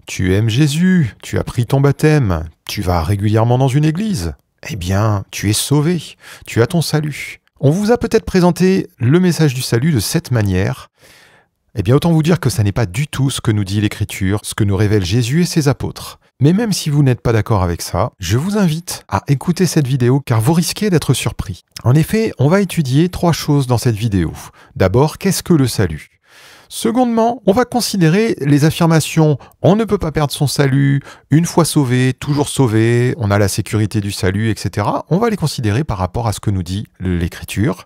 Tu aimes Jésus, tu as pris ton baptême, tu vas régulièrement dans une église. Eh bien, tu es sauvé, tu as ton salut. On vous a peut-être présenté le message du salut de cette manière. Eh bien, autant vous dire que ça n'est pas du tout ce que nous dit l'Écriture, ce que nous révèle Jésus et ses apôtres. Mais même si vous n'êtes pas d'accord avec ça, je vous invite à écouter cette vidéo car vous risquez d'être surpris. En effet, on va étudier 3 choses dans cette vidéo. D'abord, qu'est-ce que le salut ? Secondement, on va considérer les affirmations « on ne peut pas perdre son salut »,« une fois sauvé, toujours sauvé »,« on a la sécurité du salut », etc. On va les considérer par rapport à ce que nous dit l'Écriture.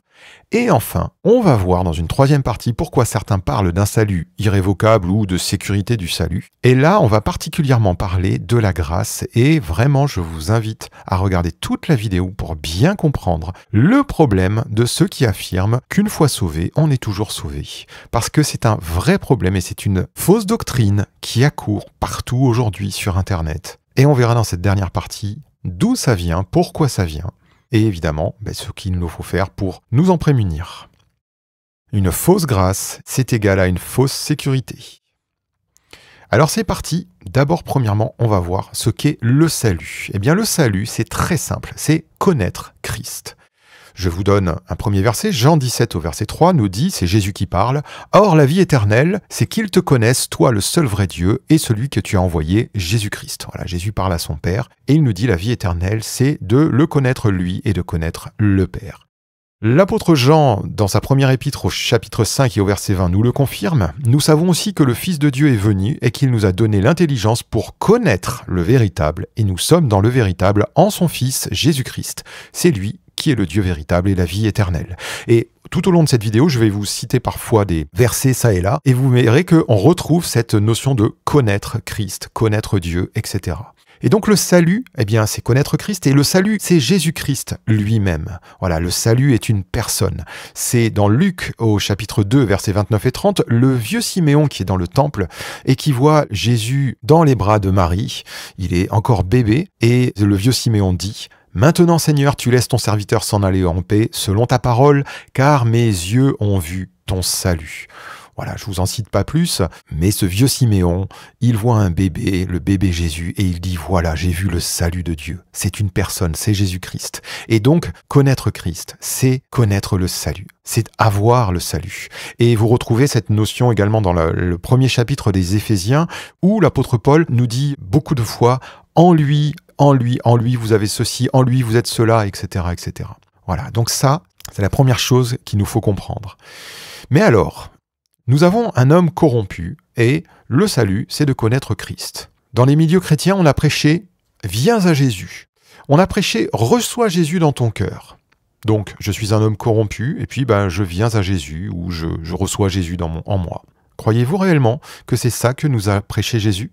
Et enfin, on va voir dans une 3e partie pourquoi certains parlent d'un salut irrévocable ou de sécurité du salut. Et là, on va particulièrement parler de la grâce et vraiment, je vous invite à regarder toute la vidéo pour bien comprendre le problème de ceux qui affirment qu'une fois sauvé, on est toujours sauvé. Parce que c'est un vrai problème et c'est une fausse doctrine qui accourt partout aujourd'hui sur Internet. Et on verra dans cette dernière partie d'où ça vient, pourquoi ça vient. Et évidemment, ce qu'il nous faut faire pour nous en prémunir. Une fausse grâce, c'est égal à une fausse sécurité. Alors c'est parti. D'abord, premièrement, on va voir ce qu'est le salut. Eh bien, le salut, c'est très simple. C'est connaître Christ. Je vous donne un premier verset. Jean 17 au verset 3 nous dit, c'est Jésus qui parle, « Or, la vie éternelle, c'est qu'ils te connaissent, toi le seul vrai Dieu, et celui que tu as envoyé, Jésus-Christ. » Voilà, Jésus parle à son Père, et il nous dit, la vie éternelle, c'est de le connaître lui et de connaître le Père. L'apôtre Jean, dans sa première épître au chapitre 5 et au verset 20, nous le confirme. Nous savons aussi que le Fils de Dieu est venu et qu'il nous a donné l'intelligence pour connaître le véritable, et nous sommes dans le véritable en son Fils, Jésus-Christ. C'est lui qui est le Dieu véritable et la vie éternelle. Et tout au long de cette vidéo, je vais vous citer parfois des versets ça et là, et vous verrez qu'on retrouve cette notion de connaître Christ, connaître Dieu, etc. Et donc le salut, eh bien, c'est connaître Christ, et le salut, c'est Jésus-Christ lui-même. Voilà, le salut est une personne. C'est dans Luc, au chapitre 2, versets 29 et 30, le vieux Siméon qui est dans le temple et qui voit Jésus dans les bras de Marie. Il est encore bébé, et le vieux Siméon dit: « Maintenant, Seigneur, tu laisses ton serviteur s'en aller en paix, selon ta parole, car mes yeux ont vu ton salut. » Voilà, je vous en cite pas plus, mais ce vieux Siméon, il voit un bébé, le bébé Jésus, et il dit, voilà, j'ai vu le salut de Dieu. C'est une personne, c'est Jésus-Christ. Et donc, connaître Christ, c'est connaître le salut. C'est avoir le salut. Et vous retrouvez cette notion également dans le premier chapitre des Éphésiens, où l'apôtre Paul nous dit beaucoup de fois, en lui, vous avez ceci, en lui, vous êtes cela, etc., etc. Voilà, donc ça, c'est la première chose qu'il nous faut comprendre. Mais alors, nous avons un homme corrompu et le salut, c'est de connaître Christ. Dans les milieux chrétiens, on a prêché « Viens à Jésus ». On a prêché « Reçois Jésus dans ton cœur ». Donc, je suis un homme corrompu et puis je viens à Jésus ou je reçois Jésus en moi. Croyez-vous réellement que c'est ça que nous a prêché Jésus ?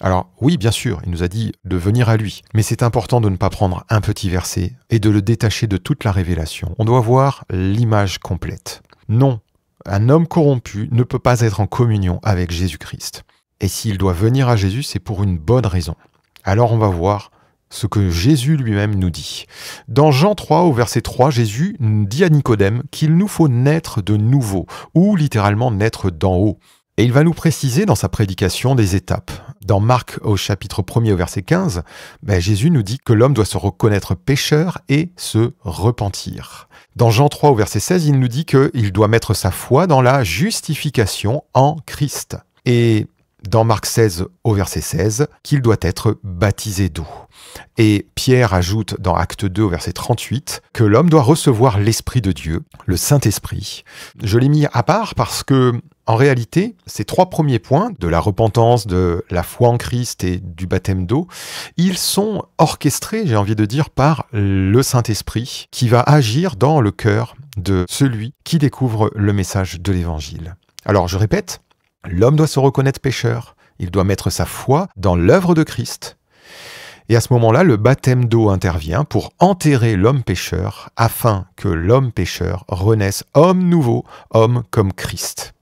Alors oui, bien sûr, il nous a dit de venir à lui. Mais c'est important de ne pas prendre un petit verset et de le détacher de toute la révélation. On doit voir l'image complète. Non. Un homme corrompu ne peut pas être en communion avec Jésus-Christ. Et s'il doit venir à Jésus, c'est pour une bonne raison. Alors on va voir ce que Jésus lui-même nous dit. Dans Jean 3, au verset 3, Jésus dit à Nicodème qu'il nous faut naître de nouveau, ou littéralement naître d'en haut. Et il va nous préciser dans sa prédication des étapes. Dans Marc, au chapitre 1er, au verset 15, Jésus nous dit que l'homme doit se reconnaître pécheur et se repentir. Dans Jean 3, au verset 16, il nous dit qu'il doit mettre sa foi dans la justification en Christ. Et dans Marc 16, au verset 16, qu'il doit être baptisé d'eau. Et Pierre ajoute dans Acte 2, au verset 38, que l'homme doit recevoir l'Esprit de Dieu, le Saint-Esprit. Je l'ai mis à part parce que, en réalité, ces 3 premiers points, de la repentance, de la foi en Christ et du baptême d'eau, ils sont orchestrés, j'ai envie de dire, par le Saint-Esprit qui va agir dans le cœur de celui qui découvre le message de l'Évangile. Alors, je répète, l'homme doit se reconnaître pécheur, il doit mettre sa foi dans l'œuvre de Christ. Et à ce moment-là, le baptême d'eau intervient pour enterrer l'homme pécheur afin que l'homme pécheur renaisse homme nouveau, homme comme Christ.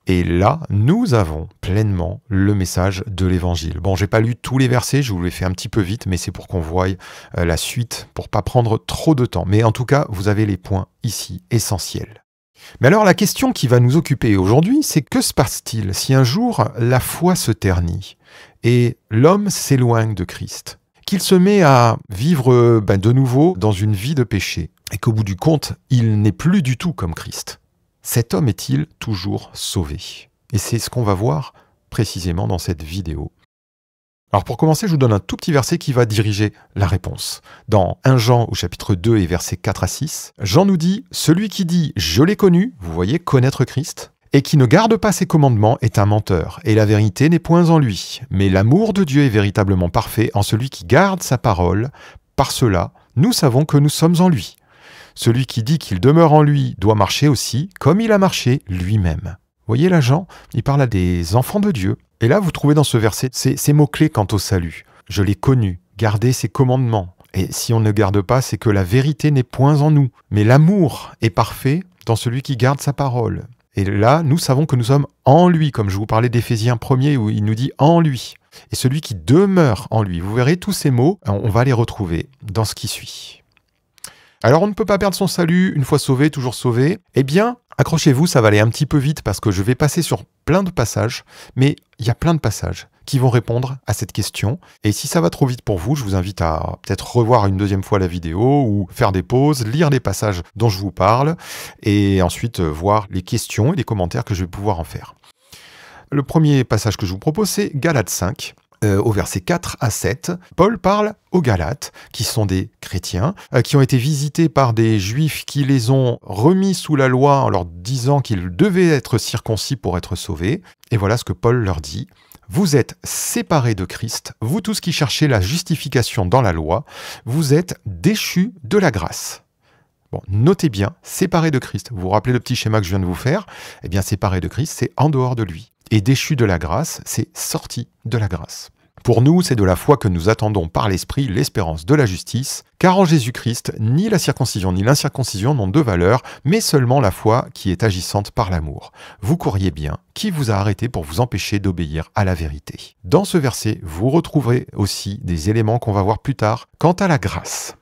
Et là, nous avons pleinement le message de l'Évangile. Bon, j'ai pas lu tous les versets, je vous les fais un petit peu vite, mais c'est pour qu'on voie la suite, pour pas prendre trop de temps. Mais en tout cas, vous avez les points ici essentiels. Mais alors la question qui va nous occuper aujourd'hui, c'est que se passe-t-il si un jour la foi se ternit et l'homme s'éloigne de Christ, qu'il se met à vivre de nouveau dans une vie de péché et qu'au bout du compte, il n'est plus du tout comme Christ. Cet homme est-il toujours sauvé? Et c'est ce qu'on va voir précisément dans cette vidéo. Alors pour commencer, je vous donne un tout petit verset qui va diriger la réponse. Dans 1 Jean au chapitre 2 et versets 4 à 6, Jean nous dit « Celui qui dit « Je l'ai connu », vous voyez, connaître Christ, et qui ne garde pas ses commandements est un menteur, et la vérité n'est point en lui. Mais l'amour de Dieu est véritablement parfait en celui qui garde sa parole. Par cela, nous savons que nous sommes en lui. Celui qui dit qu'il demeure en lui doit marcher aussi comme il a marché lui-même. » Vous voyez là, Jean, il parle à des enfants de Dieu. Et là, vous trouvez dans ce verset ces mots-clés quant au salut. Je l'ai connu, garder ses commandements. Et si on ne garde pas, c'est que la vérité n'est point en nous. Mais l'amour est parfait dans celui qui garde sa parole. Et là, nous savons que nous sommes en lui, comme je vous parlais d'Éphésiens 1er, où il nous dit en lui. Et celui qui demeure en lui. Vous verrez tous ces mots, on va les retrouver dans ce qui suit. Alors, on ne peut pas perdre son salut, une fois sauvé, toujours sauvé. Eh bien, accrochez-vous, ça va aller un petit peu vite parce que je vais passer sur plein de passages, mais il y a plein de passages qui vont répondre à cette question. Et si ça va trop vite pour vous, je vous invite à peut-être revoir une deuxième fois la vidéo ou faire des pauses, lire les passages dont je vous parle et ensuite voir les questions et les commentaires que je vais pouvoir en faire. Le premier passage que je vous propose, c'est Galates 5. Au verset 4 à 7, Paul parle aux Galates, qui sont des chrétiens, qui ont été visités par des juifs qui les ont remis sous la loi en leur disant qu'ils devaient être circoncis pour être sauvés. Et voilà ce que Paul leur dit. « Vous êtes séparés de Christ, vous tous qui cherchez la justification dans la loi, vous êtes déchus de la grâce. » Bon, notez bien, séparés de Christ. Vous vous rappelez le petit schéma que je viens de vous faire? Eh bien, séparés de Christ, c'est en dehors de lui. Et déchus de la grâce, c'est sorti de la grâce. Pour nous, c'est de la foi que nous attendons par l'Esprit l'espérance de la justice, car en Jésus-Christ, ni la circoncision ni l'incirconcision n'ont de valeur, mais seulement la foi qui est agissante par l'amour. Vous courriez bien, qui vous a arrêté pour vous empêcher d'obéir à la vérité? Dans ce verset, vous retrouverez aussi des éléments qu'on va voir plus tard quant à la grâce.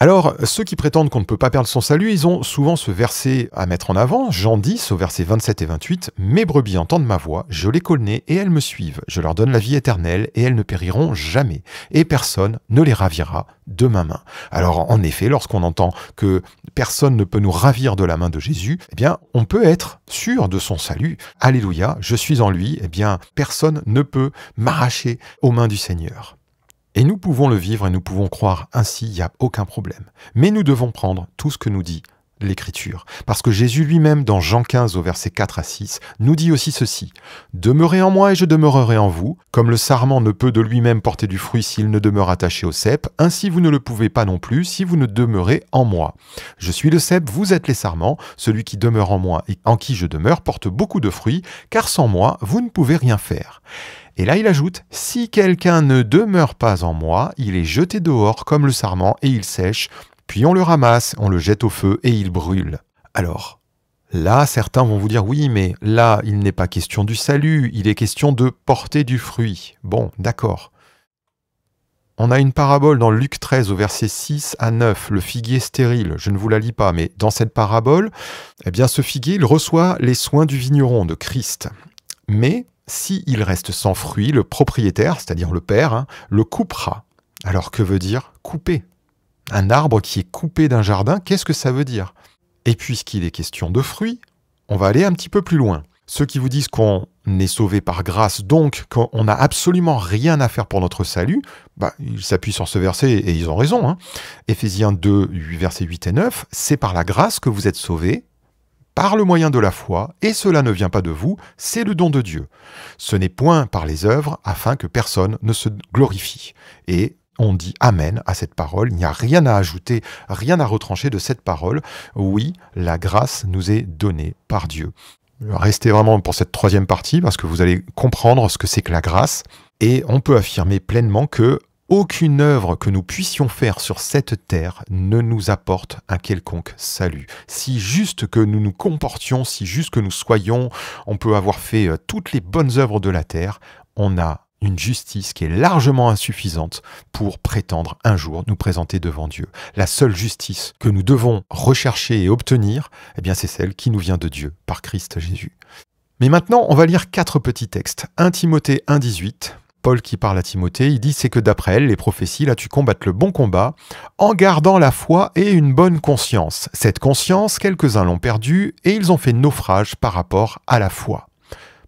Alors, ceux qui prétendent qu'on ne peut pas perdre son salut, ils ont souvent ce verset à mettre en avant, Jean 10 au verset 27 et 28, « Mes brebis entendent ma voix, je les connais et elles me suivent. Je leur donne la vie éternelle et elles ne périront jamais. Et personne ne les ravira de ma main. » Alors, en effet, lorsqu'on entend que personne ne peut nous ravir de la main de Jésus, eh bien, on peut être sûr de son salut. Alléluia, je suis en lui, eh bien, personne ne peut m'arracher aux mains du Seigneur. Et nous pouvons le vivre et nous pouvons croire ainsi, il n'y a aucun problème. Mais nous devons prendre tout ce que nous dit l'Écriture. Parce que Jésus lui-même, dans Jean 15 au verset 4 à 6, nous dit aussi ceci. « Demeurez en moi et je demeurerai en vous. Comme le sarment ne peut de lui-même porter du fruit s'il ne demeure attaché au cep, ainsi vous ne le pouvez pas non plus si vous ne demeurez en moi. Je suis le cep, vous êtes les sarments. Celui qui demeure en moi et en qui je demeure porte beaucoup de fruits, car sans moi, vous ne pouvez rien faire. » Et là, il ajoute, « Si quelqu'un ne demeure pas en moi, il est jeté dehors comme le sarment et il sèche, puis on le ramasse, on le jette au feu et il brûle. » Alors, là, certains vont vous dire, « Oui, mais là, il n'est pas question du salut, il est question de porter du fruit. » Bon, d'accord. On a une parabole dans Luc 13 au verset 6 à 9, le figuier stérile. Je ne vous la lis pas, mais dans cette parabole, eh bien, ce figuier, il reçoit les soins du vigneron, de Christ. Mais s'il reste sans fruit, le propriétaire, c'est-à-dire le père, le coupera. Alors que veut dire couper? Un arbre qui est coupé d'un jardin, qu'est-ce que ça veut dire? Et puisqu'il est question de fruits, on va aller un petit peu plus loin. Ceux qui vous disent qu'on est sauvé par grâce, donc qu'on n'a absolument rien à faire pour notre salut, ils s'appuient sur ce verset et ils ont raison. Éphésiens 2, versets 8 et 9, c'est par la grâce que vous êtes sauvés, par le moyen de la foi, et cela ne vient pas de vous, c'est le don de Dieu. Ce n'est point par les œuvres, afin que personne ne se glorifie. Et on dit Amen à cette parole, il n'y a rien à ajouter, rien à retrancher de cette parole. Oui, la grâce nous est donnée par Dieu. Restez vraiment pour cette troisième partie, parce que vous allez comprendre ce que c'est que la grâce. Et on peut affirmer pleinement que aucune œuvre que nous puissions faire sur cette terre ne nous apporte un quelconque salut. Si juste que nous nous comportions, si juste que nous soyons, on peut avoir fait toutes les bonnes œuvres de la terre, on n'a une justice qui est largement insuffisante pour prétendre un jour nous présenter devant Dieu. La seule justice que nous devons rechercher et obtenir, eh bien, c'est celle qui nous vient de Dieu, par Christ Jésus. Mais maintenant, on va lire 4 petits textes. 1 Timothée 1,18, Paul qui parle à Timothée, il dit « C'est que d'après elle, les prophéties, là tu combattes le bon combat, en gardant la foi et une bonne conscience. Cette conscience, quelques-uns l'ont perdue, et ils ont fait naufrage par rapport à la foi. »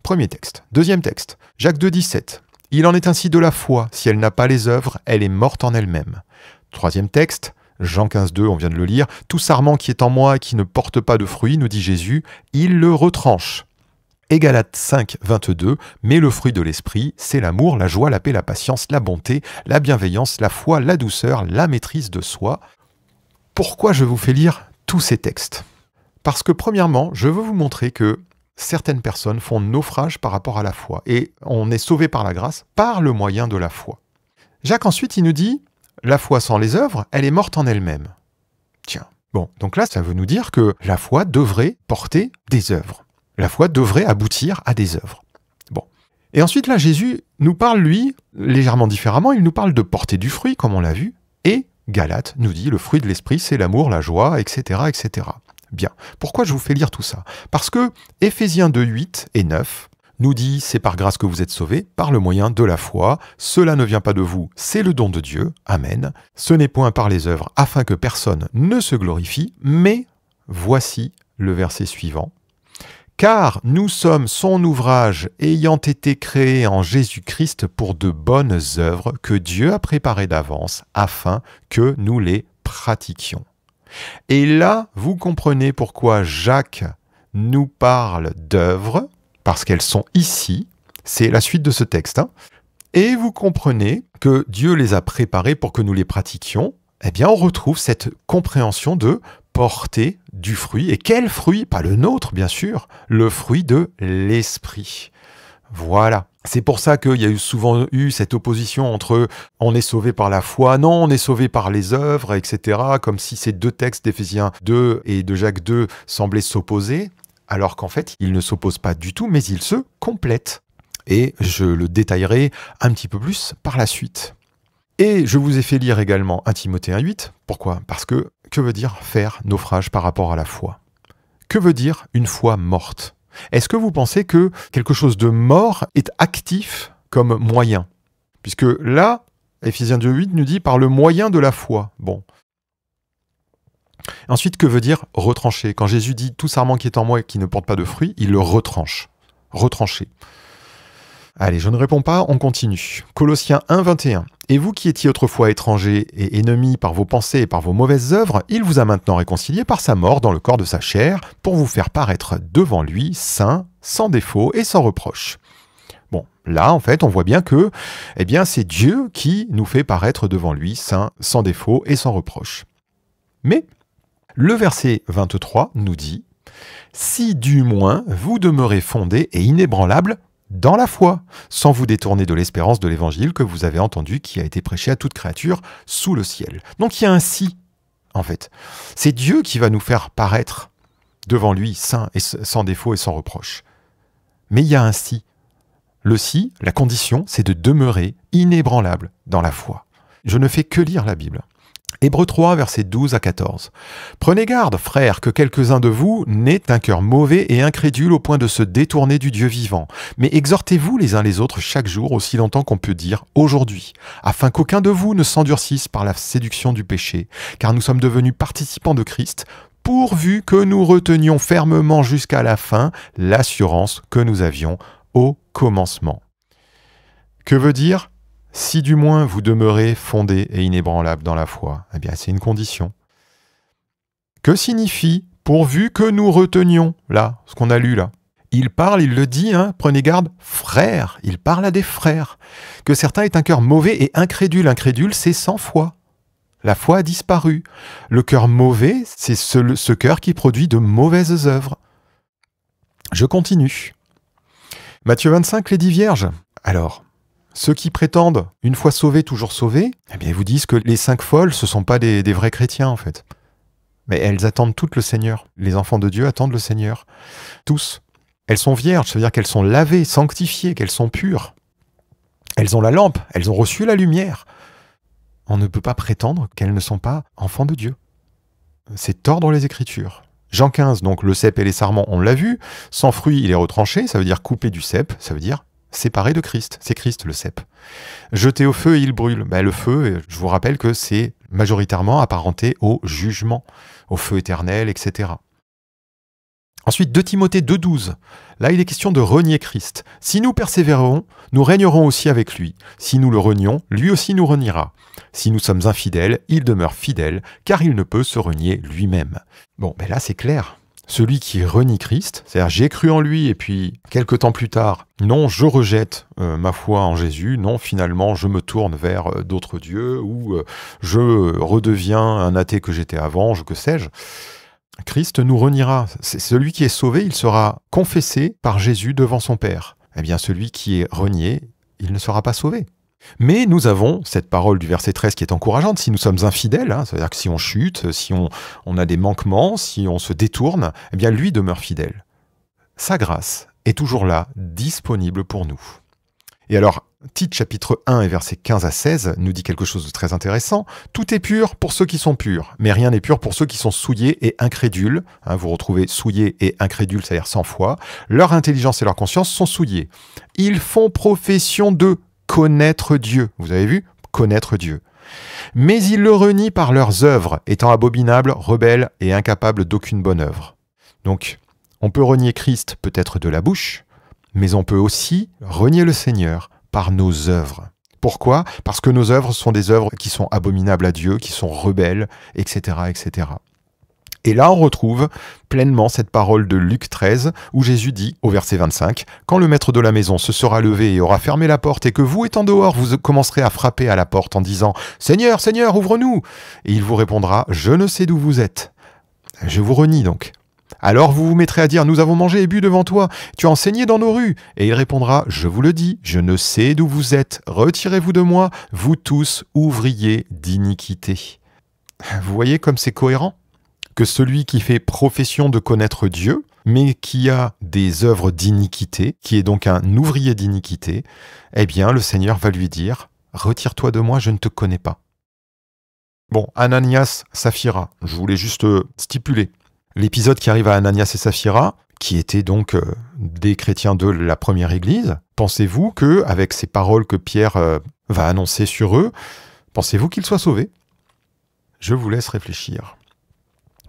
Premier texte. Deuxième texte. Jacques 2,17. « Il en est ainsi de la foi, si elle n'a pas les œuvres, elle est morte en elle-même. » Troisième texte. Jean 15,2, on vient de le lire. « Tout sarment qui est en moi et qui ne porte pas de fruit, nous dit Jésus, il le retranche. » Et Galates 5, 22, « Mais le fruit de l'esprit, c'est l'amour, la joie, la paix, la patience, la bonté, la bienveillance, la foi, la douceur, la maîtrise de soi. » Pourquoi je vous fais lire tous ces textes? Parce que premièrement, je veux vous montrer que certaines personnes font naufrage par rapport à la foi. Et on est sauvé par la grâce par le moyen de la foi. Jacques ensuite, il nous dit, la foi sans les œuvres, elle est morte en elle-même. Tiens, bon, donc là, ça veut nous dire que la foi devrait porter des œuvres. La foi devrait aboutir à des œuvres. Bon. Et ensuite, là, Jésus nous parle, lui, légèrement différemment. Il nous parle de porter du fruit, comme on l'a vu. Et Galates nous dit, le fruit de l'esprit, c'est l'amour, la joie, etc., etc. Bien. Pourquoi je vous fais lire tout ça? Parce que Éphésiens 2, 8 et 9 nous dit, c'est par grâce que vous êtes sauvés, par le moyen de la foi. Cela ne vient pas de vous, c'est le don de Dieu. Amen. Ce n'est point par les œuvres, afin que personne ne se glorifie, mais voici le verset suivant. Car nous sommes son ouvrage ayant été créé en Jésus-Christ pour de bonnes œuvres que Dieu a préparées d'avance afin que nous les pratiquions. Et là, vous comprenez pourquoi Jacques nous parle d'œuvres, parce qu'elles sont ici, c'est la suite de ce texte, hein. Et vous comprenez que Dieu les a préparées pour que nous les pratiquions. Eh bien, on retrouve cette compréhension de porter du fruit. Et quel fruit? Pas le nôtre, bien sûr, le fruit de l'esprit. Voilà. C'est pour ça qu'il y a souvent eu cette opposition entre on est sauvé par la foi, non, on est sauvé par les œuvres, etc. Comme si ces deux textes d'Éphésiens 2 et de Jacques 2 semblaient s'opposer, alors qu'en fait, ils ne s'opposent pas du tout, mais ils se complètent. Et je le détaillerai un petit peu plus par la suite. Et je vous ai fait lire également 1 Timothée 1,8. Pourquoi? Parce que veut dire faire naufrage par rapport à la foi? Que veut dire une foi morte? Est-ce que vous pensez que quelque chose de mort est actif comme moyen? Puisque là, Éphésiens 2,8 nous dit par le moyen de la foi. Bon. Ensuite, que veut dire retrancher? Quand Jésus dit tout sarment qui est en moi et qui ne porte pas de fruit, il le retranche. Retrancher. Allez, je ne réponds pas, on continue. Colossiens 1, 21. Et vous qui étiez autrefois étrangers et ennemis par vos pensées et par vos mauvaises œuvres, il vous a maintenant réconciliés par sa mort dans le corps de sa chair, pour vous faire paraître devant lui, saint, sans défaut et sans reproche. Bon, là, en fait, on voit bien que, eh bien, c'est Dieu qui nous fait paraître devant lui, saint, sans défaut et sans reproche. Mais, le verset 23 nous dit, « Si du moins vous demeurez fondés et inébranlables, dans la foi, sans vous détourner de l'espérance de l'évangile que vous avez entendu, qui a été prêché à toute créature sous le ciel. » Donc il y a un si, en fait. C'est Dieu qui va nous faire paraître devant lui, saint et sans défaut et sans reproche. Mais il y a un si. Le si, la condition, c'est de demeurer inébranlable dans la foi. Je ne fais que lire la Bible. Hébreux 3, versets 12 à 14. « Prenez garde, frères, que quelques-uns de vous n'aient un cœur mauvais et incrédule au point de se détourner du Dieu vivant. Mais exhortez-vous les uns les autres chaque jour, aussi longtemps qu'on peut dire « aujourd'hui », afin qu'aucun de vous ne s'endurcisse par la séduction du péché, car nous sommes devenus participants de Christ, pourvu que nous retenions fermement jusqu'à la fin l'assurance que nous avions au commencement. » Que veut dire ? Si du moins vous demeurez fondés et inébranlables dans la foi, eh bien c'est une condition. Que signifie pourvu que nous retenions, là, ce qu'on a lu là? Il parle, il le dit, hein, prenez garde, frères, il parle à des frères. Que certains aient un cœur mauvais et incrédule. Incrédule, c'est sans foi. La foi a disparu. Le cœur mauvais, c'est ce cœur qui produit de mauvaises œuvres. Je continue. Matthieu 25, les 10 vierges. Alors, ceux qui prétendent, une fois sauvés, toujours sauvés, eh bien, ils vous disent que les 5 folles, ce ne sont pas des vrais chrétiens, en fait. Mais elles attendent toutes le Seigneur. Les enfants de Dieu attendent le Seigneur. Tous. Elles sont vierges, ça veut dire qu'elles sont lavées, sanctifiées, qu'elles sont pures. Elles ont la lampe, elles ont reçu la lumière. On ne peut pas prétendre qu'elles ne sont pas enfants de Dieu. C'est tordre les Écritures. Jean 15, donc le cep et les sarments, on l'a vu. Sans fruit, il est retranché, ça veut dire coupé du cep, ça veut dire séparé de Christ. C'est Christ le cep. Jeté au feu et il brûle. Le feu, je vous rappelle que c'est majoritairement apparenté au jugement, au feu éternel, etc. Ensuite, 2 Timothée 2,12. Là, il est question de renier Christ. Si nous persévérons, nous régnerons aussi avec lui. Si nous le renions, lui aussi nous reniera. Si nous sommes infidèles, il demeure fidèle, car il ne peut se renier lui-même. Bon, là, c'est clair. Celui qui renie Christ, c'est-à-dire j'ai cru en lui et puis quelques temps plus tard, non, je rejette ma foi en Jésus, non, finalement, je me tourne vers d'autres dieux ou je redeviens un athée que j'étais avant, que sais-je. Christ nous reniera. C'est celui qui est sauvé, il sera confessé par Jésus devant son Père. Eh bien, celui qui est renié, il ne sera pas sauvé. Mais nous avons cette parole du verset 13 qui est encourageante. Si nous sommes infidèles, ça veut dire que si on chute, si on a des manquements, si on se détourne, eh bien, lui demeure fidèle. Sa grâce est toujours là, disponible pour nous. Et alors, Tite chapitre 1 et versets 15 à 16 nous dit quelque chose de très intéressant. « Tout est pur pour ceux qui sont purs, mais rien n'est pur pour ceux qui sont souillés et incrédules. » Vous retrouvez souillés et incrédules, c'est-à-dire sans foi. Leur intelligence et leur conscience sont souillées. Ils font profession de connaître Dieu. Vous avez vu ? Connaître Dieu. Mais ils le renient par leurs œuvres, étant abominables, rebelles et incapables d'aucune bonne œuvre. Donc, on peut renier Christ peut-être de la bouche, mais on peut aussi renier le Seigneur par nos œuvres. Pourquoi ? Parce que nos œuvres sont des œuvres qui sont abominables à Dieu, qui sont rebelles, etc., etc. Et là, on retrouve pleinement cette parole de Luc 13, où Jésus dit, au verset 25, « Quand le maître de la maison se sera levé et aura fermé la porte, et que vous, étant dehors, vous commencerez à frapper à la porte en disant « Seigneur, Seigneur, ouvre-nous !» Et il vous répondra « Je ne sais d'où vous êtes. » Je vous renie donc. Alors vous vous mettrez à dire « Nous avons mangé et bu devant toi, tu as enseigné dans nos rues. » Et il répondra « Je vous le dis, je ne sais d'où vous êtes. Retirez-vous de moi, vous tous ouvriers d'iniquité. » Vous voyez comme c'est cohérent ? Que celui qui fait profession de connaître Dieu, mais qui a des œuvres d'iniquité, qui est donc un ouvrier d'iniquité, eh bien le Seigneur va lui dire « Retire-toi de moi, je ne te connais pas. » Bon, Ananias, Saphira, je voulais juste stipuler. L'épisode qui arrive à Ananias et Saphira, qui étaient donc des chrétiens de la première église, pensez-vous qu'avec ces paroles que Pierre va annoncer sur eux, pensez-vous qu'ils soient sauvés ? Je vous laisse réfléchir.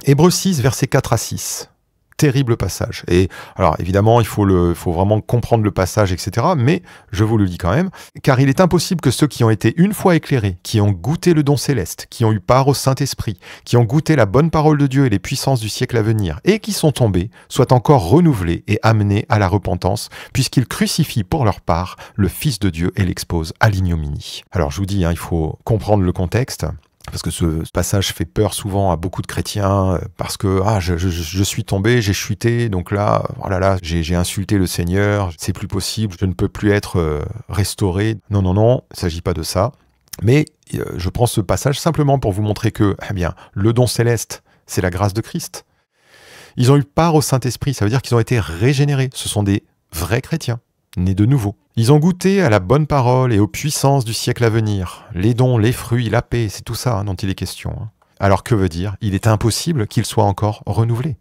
Hébreux 6, versets 4 à 6. Terrible passage. Et alors évidemment, il faut vraiment comprendre le passage, etc. Mais je vous le dis quand même, car il est impossible que ceux qui ont été une fois éclairés, qui ont goûté le don céleste, qui ont eu part au Saint-Esprit, qui ont goûté la bonne parole de Dieu et les puissances du siècle à venir, et qui sont tombés, soient encore renouvelés et amenés à la repentance, puisqu'ils crucifient pour leur part le Fils de Dieu et l'exposent à l'ignominie. Alors je vous dis, il faut comprendre le contexte. Parce que ce passage fait peur souvent à beaucoup de chrétiens, parce que je suis tombé, j'ai chuté, donc là, j'ai insulté le Seigneur, c'est plus possible, je ne peux plus être restauré. Non, il ne s'agit pas de ça. Mais je prends ce passage simplement pour vous montrer que, le don céleste, c'est la grâce de Christ. Ils ont eu part au Saint-Esprit, ça veut dire qu'ils ont été régénérés. Ce sont des vrais chrétiens, nés de nouveau. Ils ont goûté à la bonne parole et aux puissances du siècle à venir. Les dons, les fruits, la paix, c'est tout ça dont il est question. Alors que veut dire ? Il est impossible qu'ils soient encore renouvelés.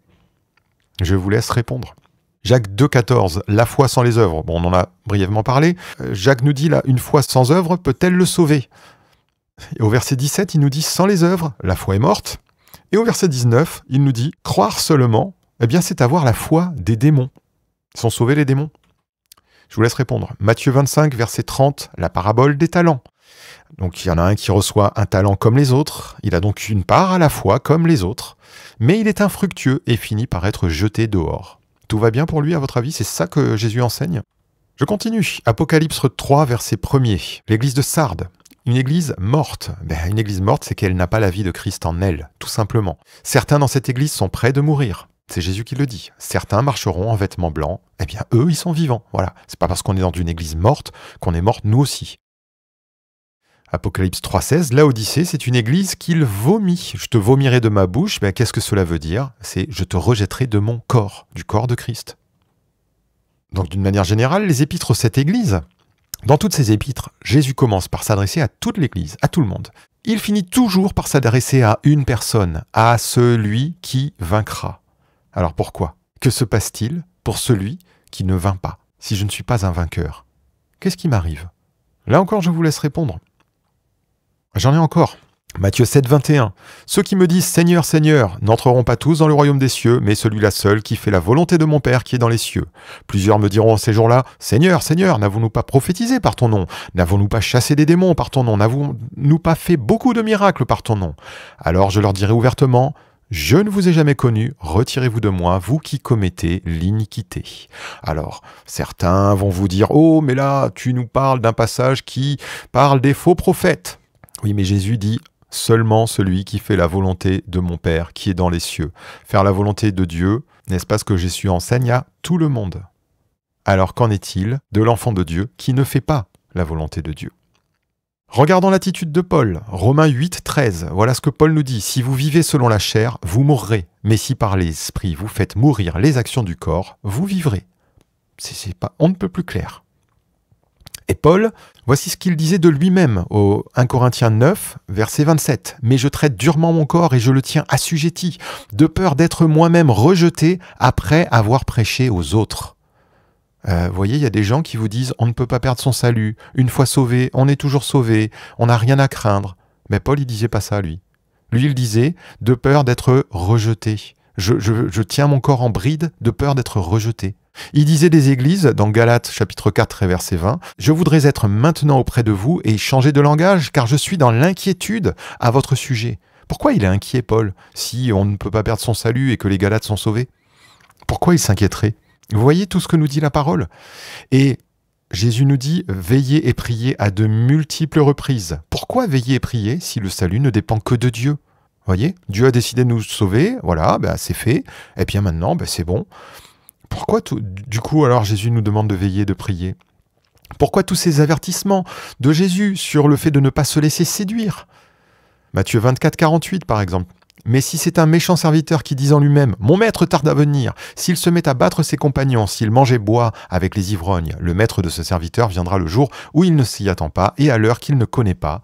Je vous laisse répondre. Jacques 2,14, la foi sans les œuvres. Bon, on en a brièvement parlé. Jacques nous dit là, une foi sans œuvre peut-elle le sauver ? Et au verset 17, il nous dit, sans les œuvres, la foi est morte. Et au verset 19, il nous dit, croire seulement, c'est avoir la foi des démons. Ils sont sauvés les démons ? Je vous laisse répondre. Matthieu 25, verset 30, la parabole des talents. Donc il y en a un qui reçoit un talent comme les autres, il a donc une part à la fois comme les autres, mais il est infructueux et finit par être jeté dehors. Tout va bien pour lui à votre avis? C'est ça que Jésus enseigne? Je continue. Apocalypse 3, verset 1er. L'église de Sardes. Une église morte. Une église morte, c'est qu'elle n'a pas la vie de Christ en elle, tout simplement. Certains dans cette église sont près de mourir. C'est Jésus qui le dit. Certains marcheront en vêtements blancs. Eux, ils sont vivants. Voilà. C'est pas parce qu'on est dans une église morte qu'on est morte nous aussi. Apocalypse 3,16, Laodicée, c'est une église qu'il vomit. Je te vomirai de ma bouche. Qu'est-ce que cela veut dire? C'est je te rejetterai de mon corps, du corps de Christ. Donc d'une manière générale, les épîtres de cette église Dans toutes ces épîtres, Jésus commence par s'adresser à toute l'Église, à tout le monde. Il finit toujours par s'adresser à une personne, à celui qui vaincra. Alors pourquoi? Que se passe-t-il pour celui qui ne vainc pas? Si je ne suis pas un vainqueur, qu'est-ce qui m'arrive? Là encore, je vous laisse répondre. J'en ai encore. Matthieu 7, 21. Ceux qui me disent « Seigneur, Seigneur » n'entreront pas tous dans le royaume des cieux, mais celui-là seul qui fait la volonté de mon Père qui est dans les cieux. Plusieurs me diront ces jours-là « Seigneur, Seigneur, n'avons-nous pas prophétisé par ton nom? N'avons-nous pas chassé des démons par ton nom? N'avons-nous pas fait beaucoup de miracles par ton nom ?» Alors je leur dirai ouvertement « Je ne vous ai jamais connu, retirez-vous de moi, vous qui commettez l'iniquité. » Alors, certains vont vous dire « Oh, mais là, tu nous parles d'un passage qui parle des faux prophètes. » Oui, mais Jésus dit seulement celui qui fait la volonté de mon Père qui est dans les cieux. Faire la volonté de Dieu, n'est-ce pas ce que Jésus enseigne à tout le monde? Alors qu'en est-il de l'enfant de Dieu qui ne fait pas la volonté de Dieu? Regardons l'attitude de Paul, Romains 8, 13. Voilà ce que Paul nous dit. « Si vous vivez selon la chair, vous mourrez. Mais si par l'esprit vous faites mourir les actions du corps, vous vivrez. » On ne peut plus clair. Et Paul, voici ce qu'il disait de lui-même au 1 Corinthiens 9, verset 27. « Mais je traite durement mon corps et je le tiens assujetti, de peur d'être moi-même rejeté après avoir prêché aux autres. » Vous voyez, il y a des gens qui vous disent « On ne peut pas perdre son salut. Une fois sauvé, on est toujours sauvé. On n'a rien à craindre. » Mais Paul, il disait pas ça, lui. Lui, il disait « De peur d'être rejeté. Je tiens mon corps en bride de peur d'être rejeté. » Il disait des églises, dans Galates chapitre 4 verset 20, « Je voudrais être maintenant auprès de vous et changer de langage, car je suis dans l'inquiétude à votre sujet. » Pourquoi il est inquiet, Paul, si on ne peut pas perdre son salut et que les Galates sont sauvés? Pourquoi il s'inquiéterait? Vous voyez tout ce que nous dit la parole? Et Jésus nous dit « Veillez et priez à de multiples reprises. » Pourquoi veiller et prier si le salut ne dépend que de Dieu? Vous voyez, Dieu a décidé de nous sauver, voilà, c'est fait, et bien maintenant, c'est bon. Pourquoi du coup, alors Jésus nous demande de veiller et de prier? Pourquoi tous ces avertissements de Jésus sur le fait de ne pas se laisser séduire? Matthieu 24, 48 par exemple. « Mais si c'est un méchant serviteur qui dit en lui-même « Mon maître tarde à venir », s'il se met à battre ses compagnons, s'il mange et boit avec les ivrognes, le maître de ce serviteur viendra le jour où il ne s'y attend pas et à l'heure qu'il ne connaît pas.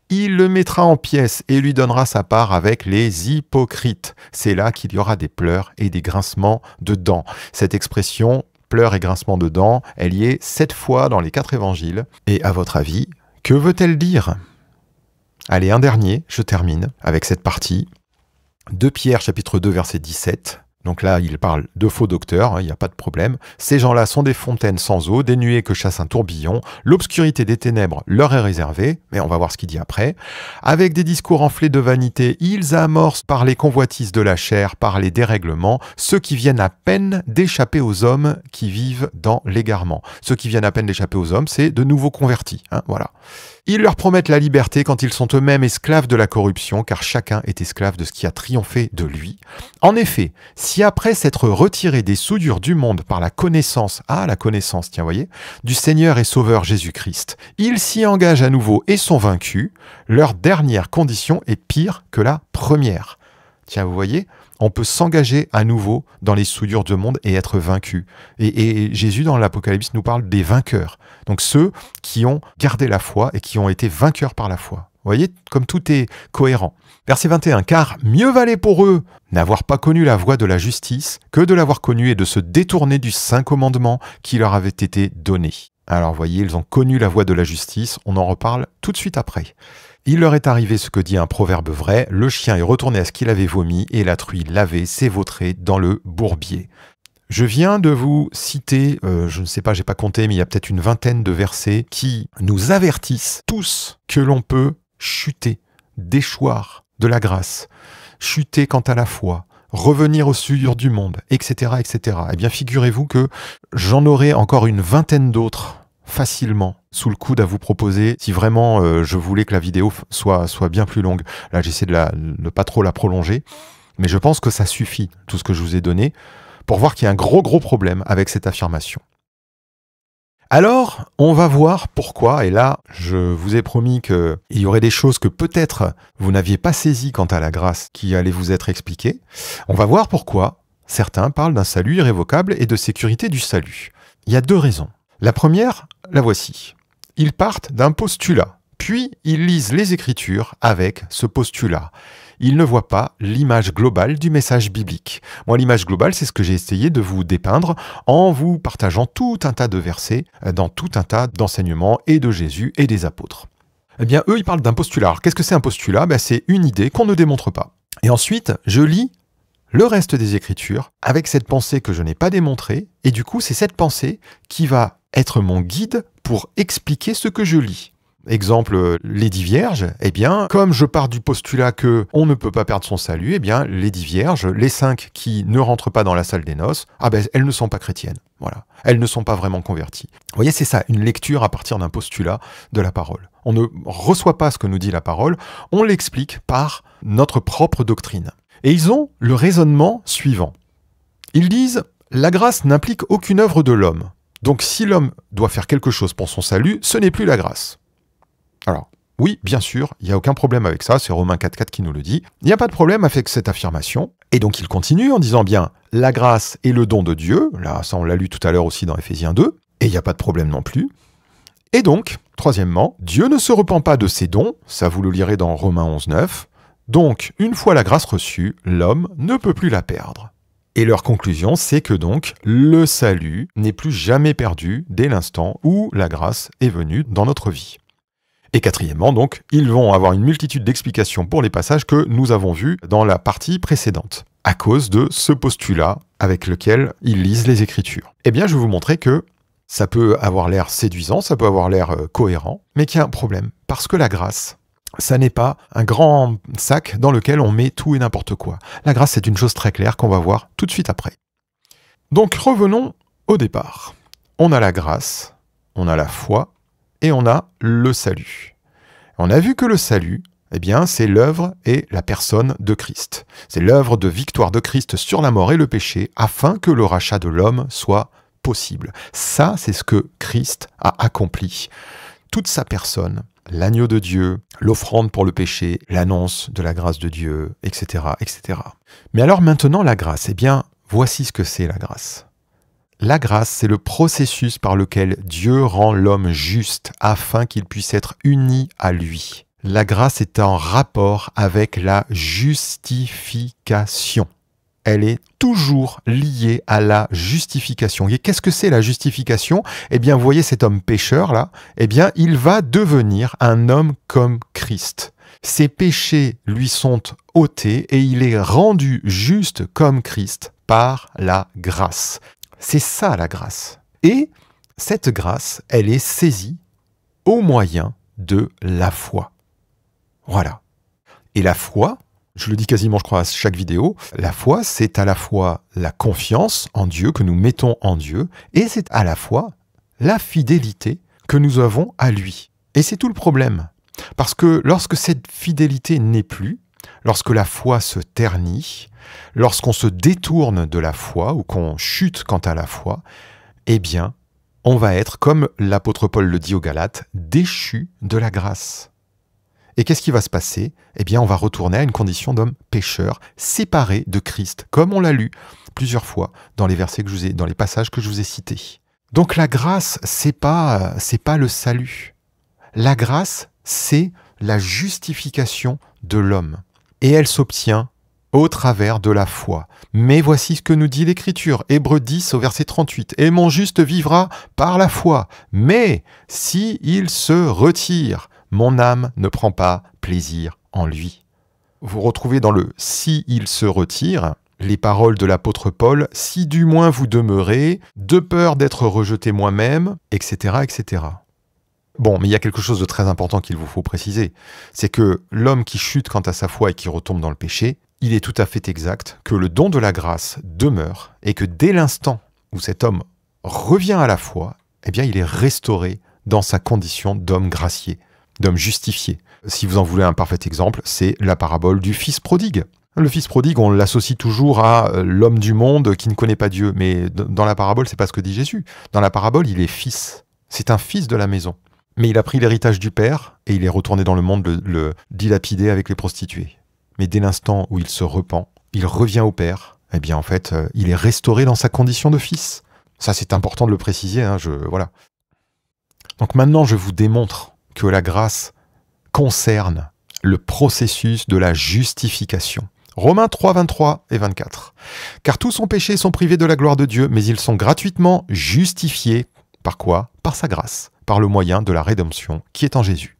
Il le mettra en pièces et lui donnera sa part avec les hypocrites. C'est là qu'il y aura des pleurs et des grincements de dents. » Cette expression « pleurs et grincements de dents », elle y est 7 fois dans les 4 évangiles. Et à votre avis, que veut-elle dire? Allez, un dernier, je termine avec cette partie. 2 Pierre, chapitre 2, verset 17. Donc là, il parle de faux docteurs, il n'y a pas de problème. Ces gens-là sont des fontaines sans eau, des nuées que chasse un tourbillon. L'obscurité des ténèbres leur est réservée, mais on va voir ce qu'il dit après. Avec des discours enflés de vanité, ils amorcent par les convoitises de la chair, par les dérèglements, ceux qui viennent à peine d'échapper aux hommes qui vivent dans l'égarement. Ceux qui viennent à peine d'échapper aux hommes, c'est de nouveaux convertis. Voilà. Ils leur promettent la liberté quand ils sont eux-mêmes esclaves de la corruption, car chacun est esclave de ce qui a triomphé de lui. En effet, si après s'être retirés des souillures du monde par la connaissance, tiens, voyez, du Seigneur et Sauveur Jésus-Christ, ils s'y engagent à nouveau et sont vaincus, leur dernière condition est pire que la première. Tiens, vous voyez, on peut s'engager à nouveau dans les souillures du monde et être vaincu. Et Jésus, dans l'Apocalypse, nous parle des vainqueurs. Donc ceux qui ont gardé la foi et qui ont été vainqueurs par la foi. Vous voyez, comme tout est cohérent. Verset 21. « Car mieux valait pour eux n'avoir pas connu la voie de la justice que de l'avoir connue et de se détourner du saint commandement qui leur avait été donné. » Alors, vous voyez, ils ont connu la voie de la justice. On en reparle tout de suite après. Il leur est arrivé ce que dit un proverbe vrai, le chien est retourné à ce qu'il avait vomi et la truie lavée s'est vautrée dans le bourbier. Je viens de vous citer, je ne sais pas, j'ai pas compté, mais il y a peut-être une vingtaine de versets qui nous avertissent tous que l'on peut chuter, déchoir de la grâce, chuter quant à la foi, revenir aux souillures du monde, etc., etc. Eh bien, figurez-vous que j'en aurai encore une vingtaine d'autres facilement sous le coude à vous proposer si vraiment je voulais que la vidéo soit bien plus longue. Là, j'essaie de ne pas trop la prolonger, mais je pense que ça suffit, tout ce que je vous ai donné, pour voir qu'il y a un gros problème avec cette affirmation. Alors, on va voir pourquoi, et là, je vous ai promis qu'il y aurait des choses que peut-être vous n'aviez pas saisies quant à la grâce qui allaient vous être expliquées. On va voir pourquoi certains parlent d'un salut irrévocable et de sécurité du salut. Il y a 2 raisons. La première, la voici. ils partent d'un postulat, puis ils lisent les Écritures avec ce postulat. Ils ne voient pas l'image globale du message biblique. Moi, l'image globale, c'est ce que j'ai essayé de vous dépeindre en vous partageant tout un tas de versets dans tout un tas d'enseignements et de Jésus et des apôtres. Eh bien, eux, ils parlent d'un postulat. Alors, qu'est-ce que c'est un postulat? C'est une idée qu'on ne démontre pas. Et ensuite, je lis le reste des Écritures avec cette pensée que je n'ai pas démontrée, et du coup, c'est cette pensée qui va être mon guide pour expliquer ce que je lis. Exemple, les 10 vierges, eh bien, comme je pars du postulat que on ne peut pas perdre son salut, eh bien, les 10 vierges, les 5 qui ne rentrent pas dans la salle des noces, elles ne sont pas chrétiennes. Voilà. Elles ne sont pas vraiment converties. Vous voyez, c'est ça, une lecture à partir d'un postulat de la parole. On ne reçoit pas ce que nous dit la parole, on l'explique par notre propre doctrine. Et ils ont le raisonnement suivant. Ils disent, la grâce n'implique aucune œuvre de l'homme. Donc si l'homme doit faire quelque chose pour son salut, ce n'est plus la grâce. Alors, oui, bien sûr, il n'y a aucun problème avec ça, c'est Romains 4.4 qui nous le dit. Il n'y a pas de problème avec cette affirmation. Et donc il continue en disant bien, la grâce est le don de Dieu. Là, ça on l'a lu tout à l'heure aussi dans Éphésiens 2. Et il n'y a pas de problème non plus. Et donc, troisièmement, Dieu ne se repent pas de ses dons. Ça vous le lirez dans Romains 11.9. Donc, une fois la grâce reçue, l'homme ne peut plus la perdre. Et leur conclusion, c'est que donc, le salut n'est plus jamais perdu dès l'instant où la grâce est venue dans notre vie. Et quatrièmement, donc, ils vont avoir une multitude d'explications pour les passages que nous avons vus dans la partie précédente, à cause de ce postulat avec lequel ils lisent les Écritures. Eh bien, je vais vous montrer que ça peut avoir l'air séduisant, ça peut avoir l'air cohérent, mais qu'il y a un problème, parce que la grâce, ça n'est pas un grand sac dans lequel on met tout et n'importe quoi. La grâce, c'est une chose très claire qu'on va voir tout de suite après. Donc, revenons au départ. On a la grâce, on a la foi, et on a le salut. On a vu que le salut, eh bien, c'est l'œuvre et la personne de Christ. C'est l'œuvre de victoire de Christ sur la mort et le péché, afin que le rachat de l'homme soit possible. Ça, c'est ce que Christ a accompli. Toute sa personne, l'agneau de Dieu, l'offrande pour le péché, l'annonce de la grâce de Dieu, etc., etc. Mais alors maintenant, la grâce, eh bien, voici ce que c'est la grâce. La grâce, c'est le processus par lequel Dieu rend l'homme juste afin qu'il puisse être uni à lui. La grâce est en rapport avec la justification. Elle est toujours liée à la justification. Et qu'est-ce que c'est la justification? Eh bien, vous voyez cet homme pécheur là, eh bien, il va devenir un homme comme Christ. Ses péchés lui sont ôtés et il est rendu juste comme Christ par la grâce. C'est ça la grâce. Et cette grâce, elle est saisie au moyen de la foi. Voilà. Et la foi, je le dis quasiment, je crois, à chaque vidéo, la foi, c'est à la fois la confiance en Dieu, que nous mettons en Dieu, et c'est à la fois la fidélité que nous avons à lui. Et c'est tout le problème. Parce que lorsque cette fidélité n'est plus, lorsque la foi se ternit, lorsqu'on se détourne de la foi ou qu'on chute quant à la foi, eh bien, on va être, comme l'apôtre Paul le dit aux Galates, déchu de la grâce. Et qu'est-ce qui va se passer? Eh bien, on va retourner à une condition d'homme pécheur, séparé de Christ, comme on l'a lu plusieurs fois dans les versets que dans les passages que je vous ai cités. Donc la grâce, c'est pas le salut. La grâce, c'est la justification de l'homme. Et elle s'obtient au travers de la foi. Mais voici ce que nous dit l'Écriture, Hébreux 10 au verset 38. « Et mon juste vivra par la foi, mais si il se retire, mon âme ne prend pas plaisir en lui. » Vous retrouvez dans le « si il se retire » les paroles de l'apôtre Paul, « si du moins vous demeurez, de peur d'être rejeté moi-même, etc. etc. » Bon, mais il y a quelque chose de très important qu'il vous faut préciser, c'est que l'homme qui chute quant à sa foi et qui retombe dans le péché, il est tout à fait exact que le don de la grâce demeure et que dès l'instant où cet homme revient à la foi, eh bien il est restauré dans sa condition d'homme gracié, d'homme justifié. Si vous en voulez un parfait exemple, c'est la parabole du fils prodigue. Le fils prodigue, on l'associe toujours à l'homme du monde qui ne connaît pas Dieu, mais dans la parabole, c'est pas ce que dit Jésus. Dans la parabole, il est fils. C'est un fils de la maison. Mais il a pris l'héritage du père et il est retourné dans le monde le dilapider avec les prostituées. Mais dès l'instant où il se repent, il revient au père, eh bien en fait, il est restauré dans sa condition de fils. Ça, c'est important de le préciser, voilà. Donc maintenant, je vous démontre que la grâce concerne le processus de la justification. Romains 3, 23 et 24. Car tous ont péché et sont privés de la gloire de Dieu, mais ils sont gratuitement justifiés. Par quoi? Par sa grâce, par le moyen de la rédemption qui est en Jésus.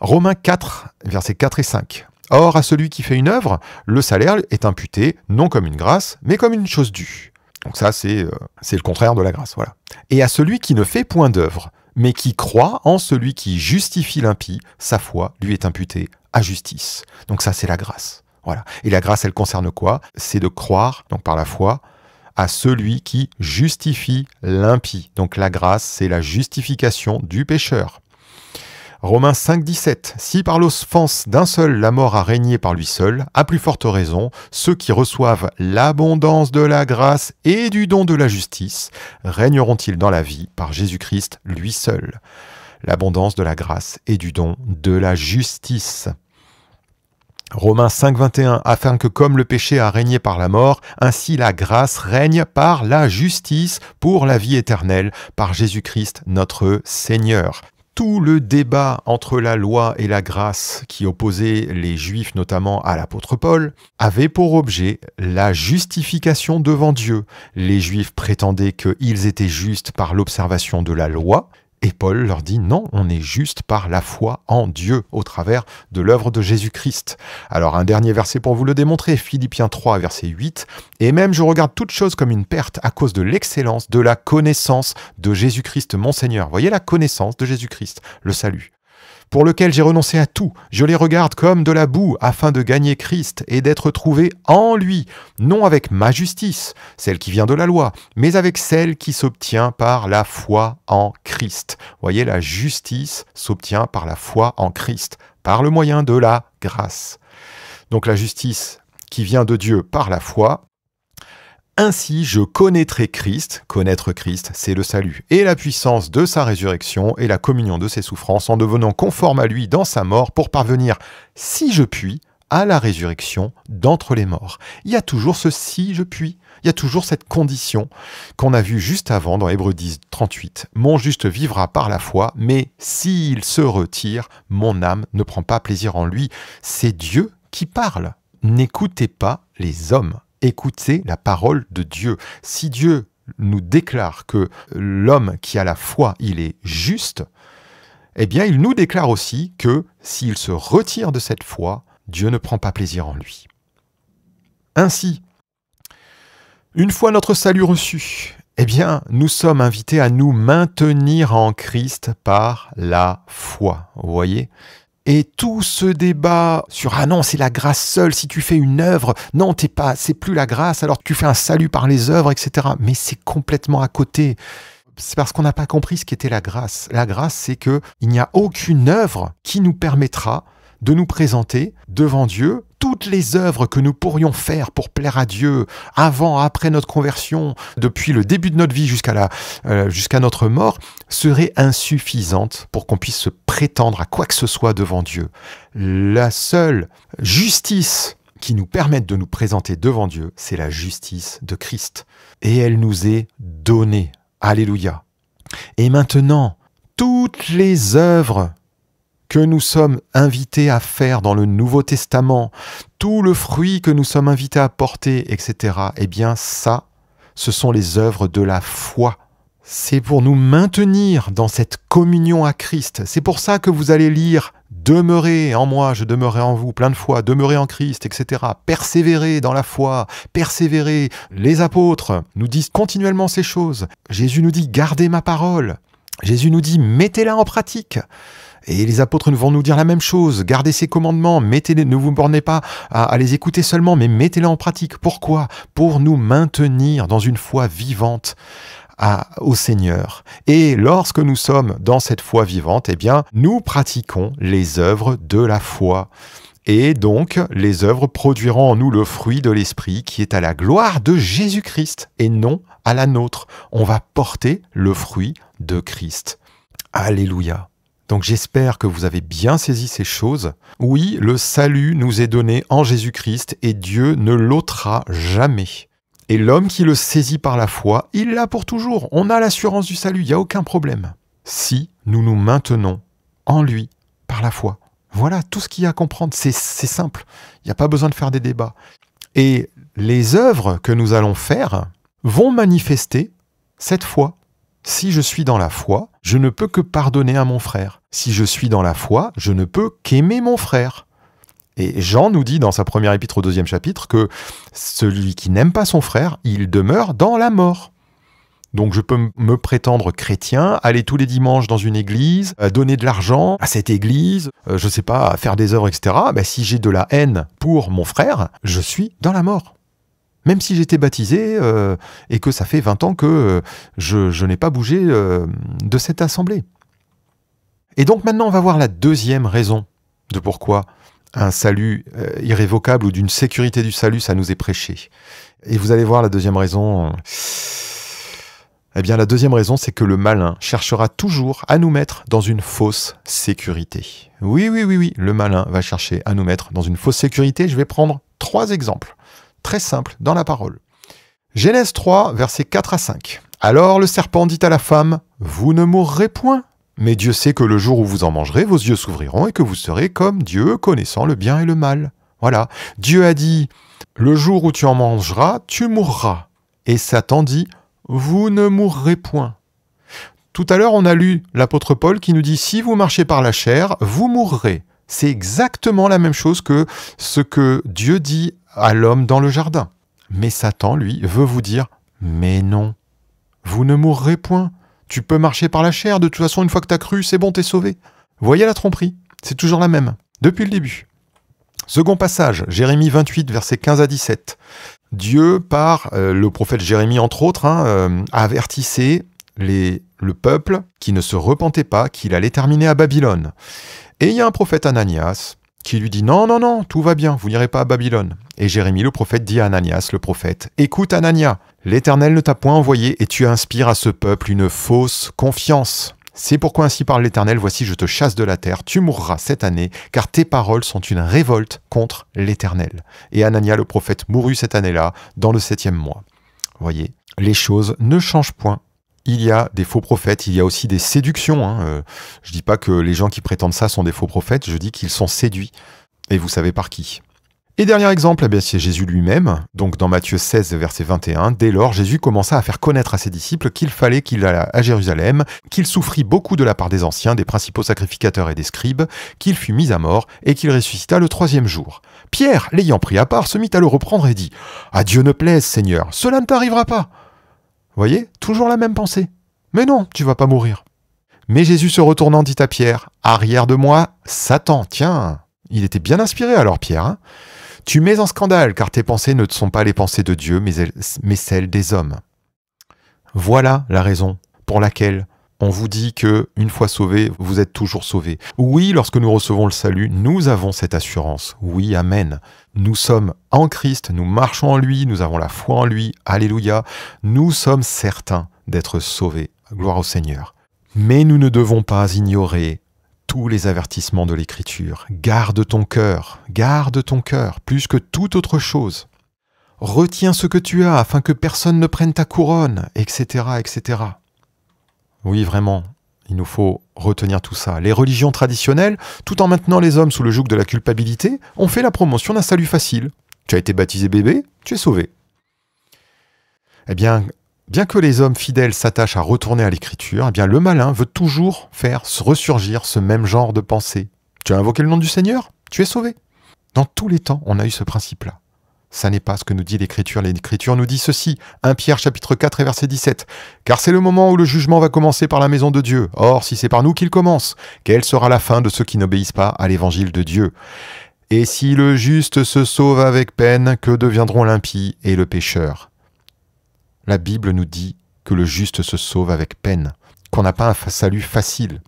Romains 4, versets 4 et 5. Or, à celui qui fait une œuvre, le salaire est imputé non comme une grâce, mais comme une chose due. Donc ça, c'est le contraire de la grâce, voilà. Et à celui qui ne fait point d'œuvre, mais qui croit en celui qui justifie l'impie, sa foi lui est imputée à justice. Donc ça, c'est la grâce. Voilà. Et la grâce, elle concerne quoi? C'est de croire, donc par la foi, à celui qui justifie l'impie. Donc la grâce, c'est la justification du pécheur. Romains 5, 17. Si par l'offense d'un seul la mort a régné par lui seul, à plus forte raison, ceux qui reçoivent l'abondance de la grâce et du don de la justice régneront-ils dans la vie par Jésus-Christ lui seul. L'abondance de la grâce et du don de la justice. Romains 5, 21, afin que comme le péché a régné par la mort, ainsi la grâce règne par la justice pour la vie éternelle, par Jésus-Christ notre Seigneur. Tout le débat entre la loi et la grâce qui opposait les Juifs notamment à l'apôtre Paul avait pour objet la justification devant Dieu. Les Juifs prétendaient qu'ils étaient justes par l'observation de la loi, et Paul leur dit non, on est juste par la foi en Dieu au travers de l'œuvre de Jésus-Christ. Alors un dernier verset pour vous le démontrer, Philippiens 3, verset 8. Et même je regarde toute chose comme une perte à cause de l'excellence de la connaissance de Jésus-Christ mon Seigneur. Voyez la connaissance de Jésus-Christ, le salut. Pour lequel j'ai renoncé à tout, je les regarde comme de la boue, afin de gagner Christ et d'être trouvé en lui, non avec ma justice, celle qui vient de la loi, mais avec celle qui s'obtient par la foi en Christ. Voyez, la justice s'obtient par la foi en Christ, par le moyen de la grâce. Donc la justice qui vient de Dieu par la foi. Ainsi, je connaîtrai Christ. Connaître Christ, c'est le salut. Et la puissance de sa résurrection et la communion de ses souffrances en devenant conforme à lui dans sa mort pour parvenir, si je puis, à la résurrection d'entre les morts. Il y a toujours ce si je puis. Il y a toujours cette condition qu'on a vue juste avant dans Hébreux 10, 38. Mon juste vivra par la foi, mais s'il se retire, mon âme ne prend pas plaisir en lui. C'est Dieu qui parle. N'écoutez pas les hommes. Écoutez la parole de Dieu. Si Dieu nous déclare que l'homme qui a la foi, il est juste, eh bien, il nous déclare aussi que s'il se retire de cette foi, Dieu ne prend pas plaisir en lui. Ainsi, une fois notre salut reçu, eh bien, nous sommes invités à nous maintenir en Christ par la foi. Vous voyez ? Et tout ce débat sur « Ah non, c'est la grâce seule, si tu fais une œuvre, non, c'est plus la grâce, alors tu fais un salut par les œuvres, etc. » Mais c'est complètement à côté. C'est parce qu'on n'a pas compris ce qu'était la grâce. La grâce, c'est qu'il n'y a aucune œuvre qui nous permettra de nous présenter devant Dieu toutes les œuvres que nous pourrions faire pour plaire à Dieu avant, après notre conversion, depuis le début de notre vie jusqu'à notre mort, seraient insuffisantes pour qu'on puisse se prétendre à quoi que ce soit devant Dieu. La seule justice qui nous permette de nous présenter devant Dieu, c'est la justice de Christ. Et elle nous est donnée. Alléluia. Et maintenant, toutes les œuvres que nous sommes invités à faire dans le Nouveau Testament, tout le fruit que nous sommes invités à porter, etc., eh bien ça, ce sont les œuvres de la foi. C'est pour nous maintenir dans cette communion à Christ. C'est pour ça que vous allez lire « Demeurez en moi, je demeurerai en vous » plein de fois, « Demeurez en Christ », etc. Persévérez dans la foi, persévérez. Les apôtres nous disent continuellement ces choses. Jésus nous dit « Gardez ma parole ». Jésus nous dit « Mettez-la en pratique ». Et les apôtres vont nous dire la même chose, gardez ces commandements, mettez-les, ne vous bornez pas à les écouter seulement, mais mettez-les en pratique. Pourquoi ? Pour nous maintenir dans une foi vivante au Seigneur. Et lorsque nous sommes dans cette foi vivante, eh bien, nous pratiquons les œuvres de la foi. Et donc, les œuvres produiront en nous le fruit de l'Esprit qui est à la gloire de Jésus-Christ et non à la nôtre. On va porter le fruit de Christ. Alléluia. Donc j'espère que vous avez bien saisi ces choses. Oui, le salut nous est donné en Jésus-Christ et Dieu ne l'ôtera jamais. Et l'homme qui le saisit par la foi, il l'a pour toujours. On a l'assurance du salut, il n'y a aucun problème. si nous nous maintenons en lui par la foi. Voilà tout ce qu'il y a à comprendre, c'est simple, il n'y a pas besoin de faire des débats. Et les œuvres que nous allons faire vont manifester cette foi. Si je suis dans la foi, je ne peux que pardonner à mon frère. Si je suis dans la foi, je ne peux qu'aimer mon frère. Et Jean nous dit dans sa première épître au 2e chapitre que celui qui n'aime pas son frère, il demeure dans la mort. Donc je peux me prétendre chrétien, aller tous les dimanches dans une église, donner de l'argent à cette église, je ne sais pas, faire des œuvres, etc. Ben, si j'ai de la haine pour mon frère, je suis dans la mort. Même si j'étais baptisé et que ça fait 20 ans que je n'ai pas bougé de cette assemblée. Et donc maintenant, on va voir la deuxième raison de pourquoi un salut irrévocable ou d'une sécurité du salut, ça nous est prêché. Et vous allez voir la deuxième raison. Eh bien, la deuxième raison, c'est que le malin cherchera toujours à nous mettre dans une fausse sécurité. Oui, le malin va chercher à nous mettre dans une fausse sécurité. Je vais prendre 3 exemples. Très simple dans la parole. Genèse 3, versets 4 à 5. Alors le serpent dit à la femme, « Vous ne mourrez point, mais Dieu sait que le jour où vous en mangerez, vos yeux s'ouvriront et que vous serez comme Dieu, connaissant le bien et le mal. » Voilà. Dieu a dit, « Le jour où tu en mangeras, tu mourras. » Et Satan dit, « Vous ne mourrez point. » Tout à l'heure, on a lu l'apôtre Paul qui nous dit, « Si vous marchez par la chair, vous mourrez. » C'est exactement la même chose que ce que Dieu dit à l'homme dans le jardin. Mais Satan, lui, veut vous dire « Mais non, vous ne mourrez point. Tu peux marcher par la chair, de toute façon, une fois que tu as cru, c'est bon, t'es sauvé. » Voyez la tromperie, c'est toujours la même, depuis le début. Second passage, Jérémie 28, versets 15 à 17. Dieu, par le prophète Jérémie, entre autres, avertissait le peuple qui ne se repentait pas, qu'il allait terminer à Babylone. Et il y a un prophète Ananias qui lui dit « Non, tout va bien, vous n'irez pas à Babylone. » Et Jérémie, le prophète, dit à Ananias, le prophète, « Écoute Anania, l'Éternel ne t'a point envoyé et tu inspires à ce peuple une fausse confiance. C'est pourquoi ainsi parle l'Éternel, voici je te chasse de la terre, tu mourras cette année, car tes paroles sont une révolte contre l'Éternel. » Et Anania, le prophète, mourut cette année-là, dans le 7e mois. Voyez, les choses ne changent point. Il y a des faux prophètes, il y a aussi des séductions. Je ne dis pas que les gens qui prétendent ça sont des faux prophètes, je dis qu'ils sont séduits. Et vous savez par qui. Et dernier exemple, eh bien, c'est Jésus lui-même. Donc dans Matthieu 16, verset 21, dès lors, Jésus commença à faire connaître à ses disciples qu'il fallait qu'il allât à Jérusalem, qu'il souffrit beaucoup de la part des anciens, des principaux sacrificateurs et des scribes, qu'il fut mis à mort et qu'il ressuscita le 3e jour. Pierre, l'ayant pris à part, se mit à le reprendre et dit « À Dieu ne plaise, Seigneur, cela ne t'arrivera pas. » Voyez, toujours la même pensée. Mais non, tu vas pas mourir. Mais Jésus se retournant dit à Pierre, « Arrière de moi, Satan, tiens !» Il était bien inspiré alors Pierre. Tu mets en scandale, car tes pensées ne sont pas les pensées de Dieu, mais celles des hommes. Voilà la raison pour laquelle on vous dit que, une fois sauvé, vous êtes toujours sauvé. Oui, lorsque nous recevons le salut, nous avons cette assurance. Oui, amen. Nous sommes en Christ, nous marchons en lui, nous avons la foi en lui. Alléluia. Nous sommes certains d'être sauvés. Gloire au Seigneur. Mais nous ne devons pas ignorer tous les avertissements de l'Écriture. Garde ton cœur, plus que toute autre chose. Retiens ce que tu as afin que personne ne prenne ta couronne, etc., etc. Oui, vraiment, il nous faut retenir tout ça. Les religions traditionnelles, tout en maintenant les hommes sous le joug de la culpabilité, ont fait la promotion d'un salut facile. Tu as été baptisé bébé, tu es sauvé. Eh bien que les hommes fidèles s'attachent à retourner à l'Écriture, eh bien le malin veut toujours faire ressurgir ce même genre de pensée. Tu as invoqué le nom du Seigneur, tu es sauvé. Dans tous les temps, on a eu ce principe-là. Ça n'est pas ce que nous dit l'Écriture. L'Écriture nous dit ceci, 1 Pierre chapitre 4 et verset 17. « Car c'est le moment où le jugement va commencer par la maison de Dieu. Or, si c'est par nous qu'il commence, quelle sera la fin de ceux qui n'obéissent pas à l'évangile de Dieu ? Et si le juste se sauve avec peine, que deviendront l'impie et le pécheur ?» La Bible nous dit que le juste se sauve avec peine, qu'on n'a pas un salut facile.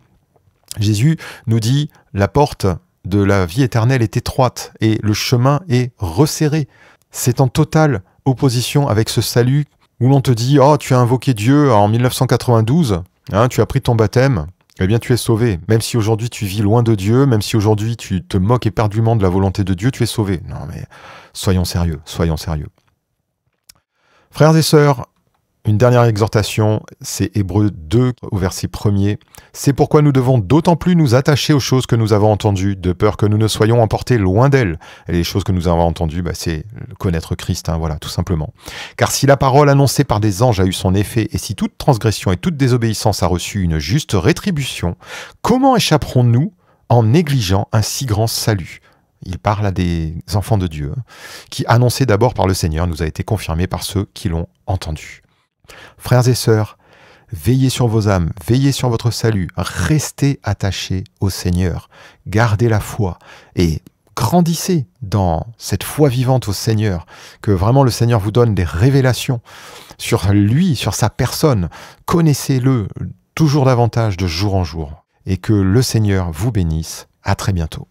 Jésus nous dit « La porte de la vie éternelle est étroite et le chemin est resserré. » C'est en totale opposition avec ce salut où l'on te dit « Oh, tu as invoqué Dieu en 1992, tu as pris ton baptême, eh bien tu es sauvé. Même si aujourd'hui tu vis loin de Dieu, même si aujourd'hui tu te moques éperdument de la volonté de Dieu, tu es sauvé. » Non mais soyons sérieux, soyons sérieux. Frères et sœurs, Une dernière exhortation, c'est Hébreux 2 au verset 1er. C'est pourquoi nous devons d'autant plus nous attacher aux choses que nous avons entendues, de peur que nous ne soyons emportés loin d'elles. Et les choses que nous avons entendues, c'est connaître Christ, voilà, tout simplement. Car si la parole annoncée par des anges a eu son effet, et si toute transgression et toute désobéissance a reçu une juste rétribution, comment échapperons-nous en négligeant un si grand salut ? Il parle à des enfants de Dieu, qui, annoncé d'abord par le Seigneur, nous a été confirmé par ceux qui l'ont entendu. Frères et sœurs, veillez sur vos âmes, veillez sur votre salut, restez attachés au Seigneur, gardez la foi et grandissez dans cette foi vivante au Seigneur, que vraiment le Seigneur vous donne des révélations sur lui, sur sa personne. Connaissez-le toujours davantage de jour en jour et que le Seigneur vous bénisse. À très bientôt.